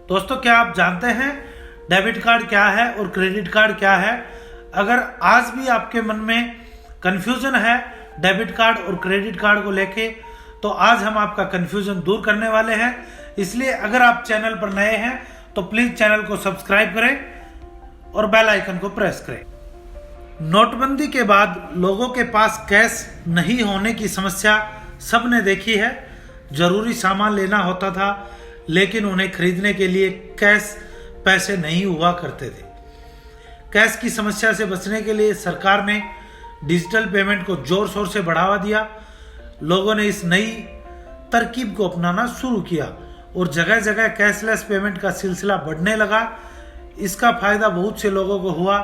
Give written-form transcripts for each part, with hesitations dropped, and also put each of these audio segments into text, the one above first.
दोस्तों, क्या आप जानते हैं डेबिट कार्ड क्या है और क्रेडिट कार्ड क्या है? अगर आज भी आपके मन में कंफ्यूजन है डेबिट कार्ड और क्रेडिट कार्ड को लेके, तो आज हम आपका कंफ्यूजन दूर करने वाले हैं। इसलिए अगर आप चैनल पर नए हैं तो प्लीज चैनल को सब्सक्राइब करें और बेल आइकन को प्रेस करें। नोटबंदी के बाद लोगों के पास कैश नहीं होने की समस्या सबने देखी है। जरूरी सामान लेना होता था लेकिन उन्हें खरीदने के लिए कैश पैसे नहीं हुआ करते थे। कैश की समस्या से बचने के लिए सरकार ने डिजिटल पेमेंट को जोर शोर से बढ़ावा दिया। लोगों ने इस नई तरकीब को अपनाना शुरू किया और जगह जगह कैशलेस पेमेंट का सिलसिला बढ़ने लगा। इसका फायदा बहुत से लोगों को हुआ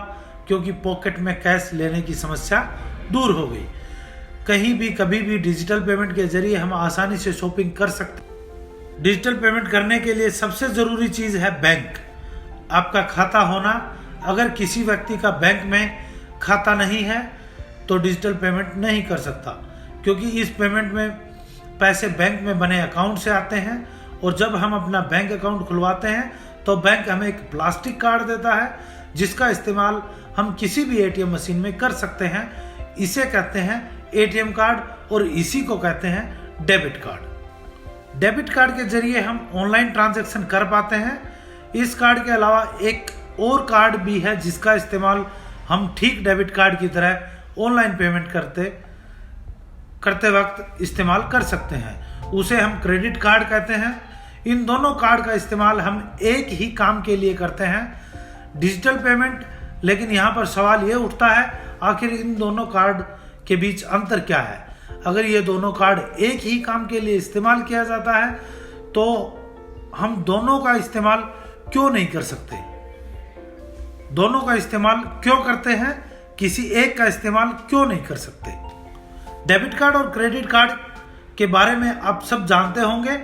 क्योंकि पॉकेट में कैश लेने की समस्या दूर हो गई। कहीं भी कभी भी डिजिटल पेमेंट के जरिए हम आसानी से शॉपिंग कर सकते हैं। डिजिटल पेमेंट करने के लिए सबसे जरूरी चीज है बैंक, आपका खाता होना। अगर किसी व्यक्ति का बैंक में खाता नहीं है तो डिजिटल पेमेंट नहीं कर सकता, क्योंकि इस पेमेंट में पैसे बैंक में बने अकाउंट से आते हैं और जब हम अपना बैंक अकाउंट खुलवाते हैं तो बैंक हमें एक प्लास्टिक कार्ड देता है जिसका इस्तेमाल हम किसी भी एटीएम मशीन में कर सकते हैं। इसे कहते हैं एटीएम कार्ड और इसी को कहते हैं डेबिट कार्ड। डेबिट कार्ड के जरिए हम ऑनलाइन ट्रांजैक्शन कर पाते हैं। इस कार्ड के अलावा एक और कार्ड भी है जिसका इस्तेमाल हम ठीक डेबिट कार्ड की तरह ऑनलाइन पेमेंट करते वक्त इस्तेमाल कर सकते हैं। उसे हम क्रेडिट कार्ड कहते हैं। इन दोनों कार्ड का इस्तेमाल हम एक ही काम के लिए करते हैं, डिजिटल पेमेंट। लेकिन यहाँ पर सवाल ये उठता है, आखिर इन दोनों कार्ड के बीच अंतर क्या है? अगर ये दोनों कार्ड एक ही काम के लिए इस्तेमाल किया जाता है तो हम दोनों का इस्तेमाल क्यों नहीं कर सकते? दोनों का इस्तेमाल क्यों करते हैं, किसी एक का इस्तेमाल क्यों नहीं कर सकते? डेबिट कार्ड और क्रेडिट कार्ड के बारे में आप सब जानते होंगे,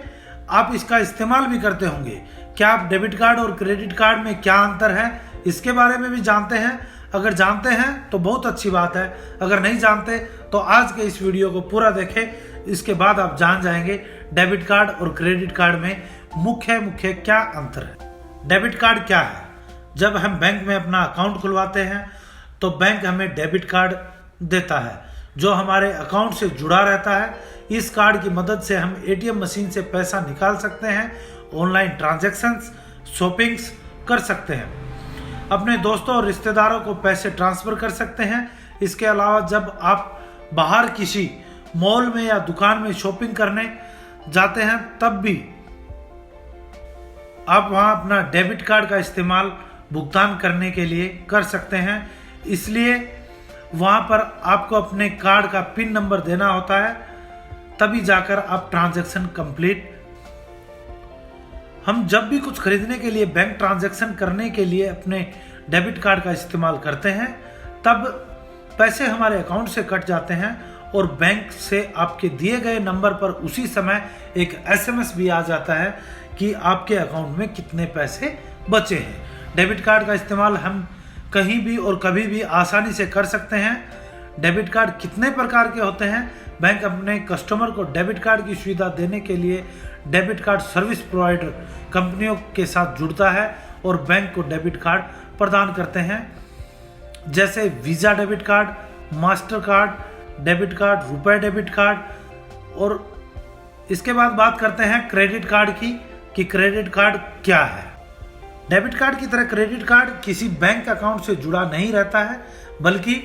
आप इसका इस्तेमाल भी करते होंगे। क्या आप डेबिट कार्ड और क्रेडिट कार्ड में क्या अंतर है इसके बारे में भी जानते हैं? अगर जानते हैं तो बहुत अच्छी बात है। अगर नहीं जानते तो आज के इस वीडियो को पूरा देखें, इसके बाद आप जान जाएंगे डेबिट कार्ड और क्रेडिट कार्ड में मुख्य क्या अंतर है। डेबिट कार्ड क्या है? जब हम बैंक में अपना अकाउंट खुलवाते हैं तो बैंक हमें डेबिट कार्ड देता है जो हमारे अकाउंट से जुड़ा रहता है। इस कार्ड की मदद से हम एटीएम मशीन से पैसा निकाल सकते हैं, ऑनलाइन ट्रांजैक्शंस, शॉपिंग्स कर सकते हैं, अपने दोस्तों और रिश्तेदारों को पैसे ट्रांसफर कर सकते हैं। इसके अलावा जब आप बाहर किसी मॉल में या दुकान में शॉपिंग करने जाते हैं तब भी आप वहां अपना डेबिट कार्ड का इस्तेमाल भुगतान करने के लिए कर सकते हैं। इसलिए वहां पर आपको अपने कार्ड का पिन नंबर देना होता है, तभी जाकर आप ट्रांजैक्शन कंप्लीट। हम जब भी कुछ खरीदने के लिए बैंक ट्रांजैक्शन करने के लिए अपने डेबिट कार्ड का इस्तेमाल करते हैं तब पैसे हमारे अकाउंट से कट जाते हैं और बैंक से आपके दिए गए नंबर पर उसी समय एक एसएमएस भी आ जाता है कि आपके अकाउंट में कितने पैसे बचे हैं। डेबिट कार्ड का इस्तेमाल हम कहीं भी और कभी भी आसानी से कर सकते हैं। डेबिट कार्ड कितने प्रकार के होते हैं? बैंक अपने कस्टमर को डेबिट कार्ड की सुविधा देने के लिए डेबिट कार्ड सर्विस प्रोवाइडर कंपनियों के साथ जुड़ता है और बैंक को डेबिट कार्ड प्रदान करते हैं, जैसे visa debit card, master card debit card, रुपए डेबिट कार्ड। और इसके बाद बात करते हैं क्रेडिट कार्ड की कि क्रेडिट कार्ड क्या है। डेबिट कार्ड की तरह क्रेडिट कार्ड किसी बैंक अकाउंट से जुड़ा नहीं रहता है, बल्कि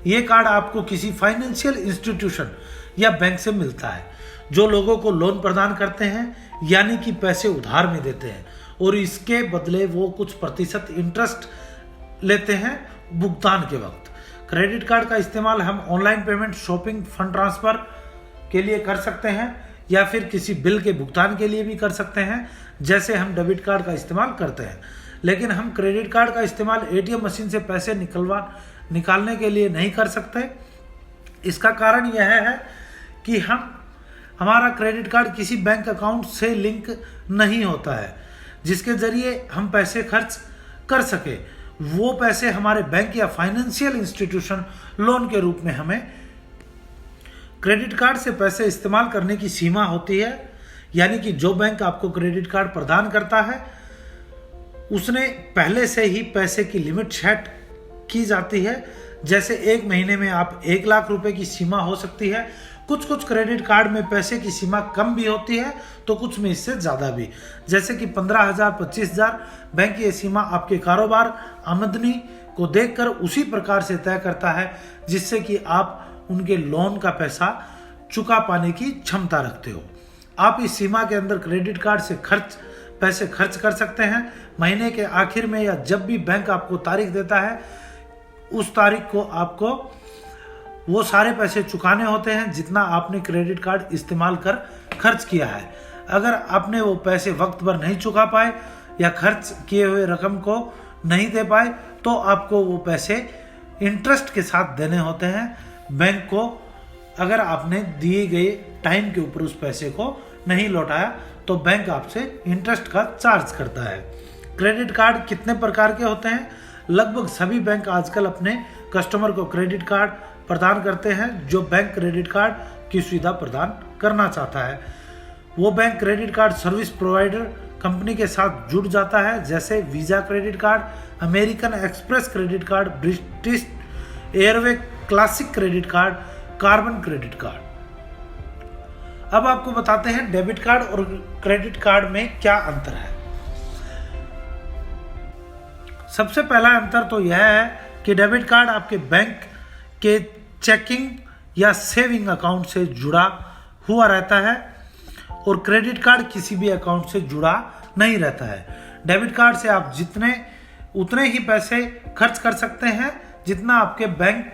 ये कार्ड आपको किसी फाइनेंशियल इंस्टीट्यूशन या बैंक से मिलता है जो लोगों को लोन प्रदान करते हैं, यानी कि पैसे उधार में देते हैं और इसके बदले वो कुछ प्रतिशत इंटरेस्ट लेते हैं भुगतान के वक्त। क्रेडिट कार्ड का इस्तेमाल हम online payment, shopping, fund transfer के लिए कर सकते हैं या फिर किसी बिल के भुगतान के लिए भी कर सकते हैं, जैसे हम डेबिट कार्ड का इस्तेमाल करते हैं। लेकिन हम क्रेडिट कार्ड का इस्तेमाल एटीएम मशीन से पैसे निकालने के लिए नहीं कर सकते। इसका कारण यह है कि हमारा क्रेडिट कार्ड किसी बैंक अकाउंट से लिंक नहीं होता है जिसके जरिए हम पैसे खर्च कर सके। वो पैसे हमारे बैंक या फाइनेंशियल इंस्टीट्यूशन लोन के रूप में हमें क्रेडिट कार्ड से पैसे इस्तेमाल करने की सीमा होती है, यानी कि जो बैंक आपको क्रेडिट कार्ड प्रदान करता है उसने पहले से ही पैसे की लिमिट सेट की जाती है। जैसे एक महीने में आप 1 लाख रुपए की सीमा हो सकती है। कुछ कुछ क्रेडिट कार्ड में पैसे की सीमा कम भी होती है, तो कुछ में इससे ज़्यादा भी। जैसे कि 15,000, 25,000। बैंक ये सीमा आपके कारोबार आमदनी को देखकर उसी प्रकार से तय करता है जिससे कि आप उनके लोन का पैसा चुका पाने की क्षमता रखते हो। आप इस सीमा के अंदर क्रेडिट कार्ड से पैसे खर्च कर सकते हैं। महीने के आखिर में या जब भी बैंक आपको तारीख देता है, उस तारीख को आपको वो सारे पैसे चुकाने होते हैं जितना आपने क्रेडिट कार्ड इस्तेमाल कर खर्च किया है। अगर आपने वो पैसे वक्त पर नहीं चुका पाए या खर्च किए हुए रकम को नहीं दे पाए, तो आपको वो पैसे इंटरेस्ट के साथ देने होते हैं बैंक को। अगर आपने दिए गए टाइम के ऊपर उस पैसे को नहीं लौटाया तो बैंक आपसे इंटरेस्ट का चार्ज करता है। क्रेडिट कार्ड कितने प्रकार के होते हैं? लगभग सभी बैंक आजकल अपने कस्टमर को क्रेडिट कार्ड प्रदान करते हैं। जो बैंक क्रेडिट कार्ड की सुविधा प्रदान करना चाहता है, वो bank credit card service provider company के साथ जुड़ जाता है, जैसे visa credit card, American express credit card, British airway classic credit card, carbon credit card. अब आपको बताते हैं डेबिट कार्ड और क्रेडिट कार्ड में क्या अंतर है। सबसे पहला अंतर तो यह है कि डेबिट कार्ड आपके बैंक के चेकिंग या सेविंग अकाउंट से जुड़ा हुआ रहता है और क्रेडिट कार्ड किसी भी अकाउंट से जुड़ा नहीं रहता है। डेबिट कार्ड से आप उतने ही पैसे खर्च कर सकते हैं जितना आपके बैंक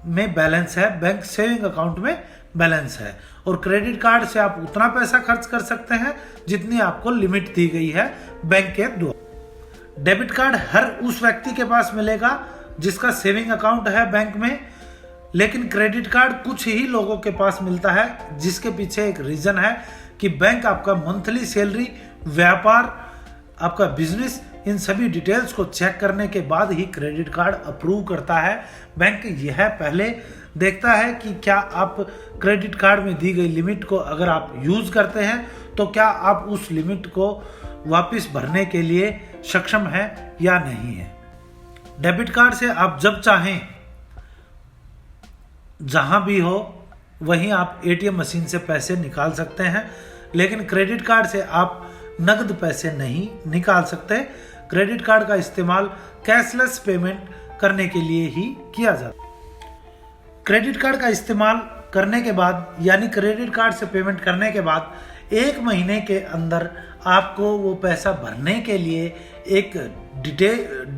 में बैलेंस है, बैंक सेविंग अकाउंट में बैलेंस है। और क्रेडिट कार्ड से आप उतना पैसा खर्च कर सकते हैं जितनी आपको लिमिट दी गई है बैंक के द्वारा। डेबिट कार्ड हर उस व्यक्ति के पास मिलेगा जिसका सेविंग अकाउंट है बैंक में, लेकिन क्रेडिट कार्ड कुछ ही लोगों के पास मिलता है, जिसके पीछे एक रीजन है कि बैंक आपका मंथली सैलरी, व्यापार, आपका बिजनेस, इन सभी डिटेल्स को चेक करने के बाद ही क्रेडिट कार्ड अप्रूव करता है। बैंक यह पहले देखता है कि क्या आप क्रेडिट कार्ड में दी गई लिमिट को अगर आप यूज करते हैं तो क्या आप उस लिमिट को वापस भरने के लिए सक्षम है या नहीं है। डेबिट कार्ड से आप जब चाहें जहां भी हो वहीं आप एटीएम मशीन से पैसे निकाल सकते हैं, लेकिन क्रेडिट कार्ड से आप नगद पैसे नहीं निकाल सकते। क्रेडिट कार्ड का इस्तेमाल कैशलेस पेमेंट करने के लिए ही किया जाता है। क्रेडिट कार्ड का इस्तेमाल करने के बाद यानी क्रेडिट कार्ड से पेमेंट करने के बाद 1 महीने के अंदर आपको वो पैसा भरने के लिए एक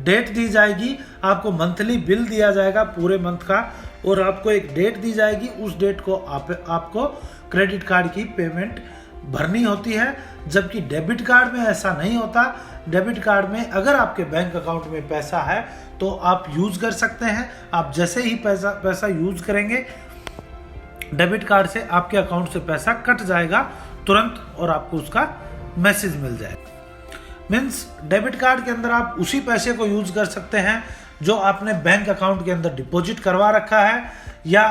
डेट दी जाएगी। आपको मंथली बिल दिया जाएगा पूरे मंथ का और आपको एक डेट दी जाएगी। उस डेट को आपको क्रेडिट कार्ड की पेमेंट भरनी होती है, जबकि डेबिट कार्ड में ऐसा नहीं होता। डेबिट कार्ड में अगर आपके बैंक अकाउंट में पैसा है तो आप यूज कर सकते हैं। आप जैसे ही पैसा यूज करेंगे डेबिट कार्ड से आपके अकाउंट से पैसा कट जाएगा तुरंत और आपको उसका मैसेज मिल जाएगा। मीन्स डेबिट कार्ड के अंदर आप उसी पैसे को यूज कर सकते हैं जो आपने बैंक अकाउंट के अंदर डिपॉजिट करवा रखा है या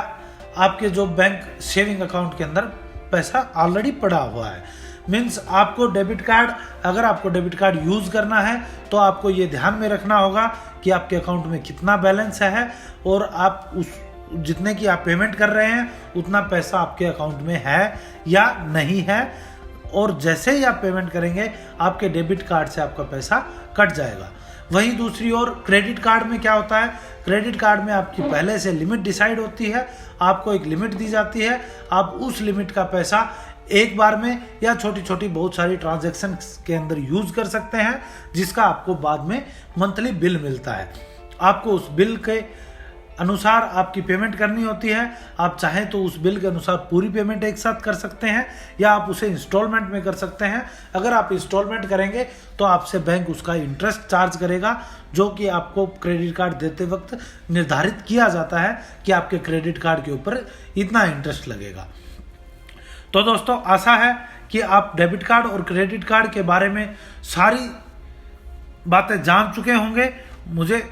आपके जो बैंक सेविंग अकाउंट के अंदर पैसा ऑलरेडी पड़ा हुआ है। मीन्स आपको डेबिट कार्ड, अगर आपको डेबिट कार्ड यूज करना है तो आपको ये ध्यान में रखना होगा कि आपके अकाउंट में कितना बैलेंस है और आप उस जितने की आप पेमेंट कर रहे हैं उतना पैसा आपके अकाउंट में है या नहीं है। और जैसे ही आप पेमेंट करेंगे आपके डेबिट कार्ड से आपका पैसा कट जाएगा। वहीं दूसरी ओर क्रेडिट कार्ड में क्या होता है, क्रेडिट कार्ड में आपकी पहले से लिमिट डिसाइड होती है। आपको एक लिमिट दी जाती है, आप उस लिमिट का पैसा एक बार में या छोटी छोटी बहुत सारी ट्रांजैक्शन के अंदर यूज कर सकते हैं, जिसका आपको बाद में मंथली बिल मिलता है। आपको उस बिल के अनुसार आपकी पेमेंट करनी होती है। आप चाहें तो उस बिल के अनुसार पूरी पेमेंट एक साथ कर सकते हैं या आप उसे इंस्टॉलमेंट में कर सकते हैं। अगर आप इंस्टॉलमेंट करेंगे तो आपसे बैंक उसका इंटरेस्ट चार्ज करेगा, जो कि आपको क्रेडिट कार्ड देते वक्त निर्धारित किया जाता है कि आपके क्रेडिट कार्ड के ऊपर इतना इंटरेस्ट लगेगा। तो दोस्तों, आशा है कि आप डेबिट कार्ड और क्रेडिट कार्ड के बारे में सारी बातें जान चुके होंगे। मुझे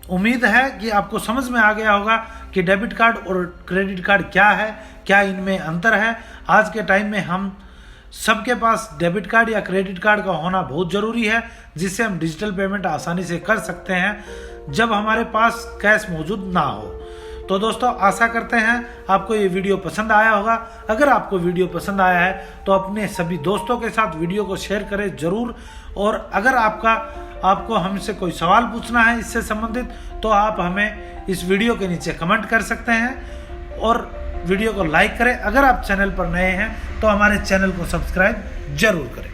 उम्मीद है कि आपको समझ में आ गया होगा कि डेबिट कार्ड और क्रेडिट कार्ड क्या है, क्या इनमें अंतर है। आज के टाइम में हम सबके पास डेबिट कार्ड या क्रेडिट कार्ड का होना बहुत ज़रूरी है, जिससे हम डिजिटल पेमेंट आसानी से कर सकते हैं जब हमारे पास कैश मौजूद ना हो। तो दोस्तों आशा करते हैं आपको ये वीडियो पसंद आया होगा। अगर आपको वीडियो पसंद आया है तो अपने सभी दोस्तों के साथ वीडियो को शेयर करें जरूर। और अगर आपको हमसे कोई सवाल पूछना है इससे संबंधित, तो आप हमें इस वीडियो के नीचे कमेंट कर सकते हैं और वीडियो को लाइक करें। अगर आप चैनल पर नए हैं तो हमारे चैनल को सब्सक्राइब जरूर करें।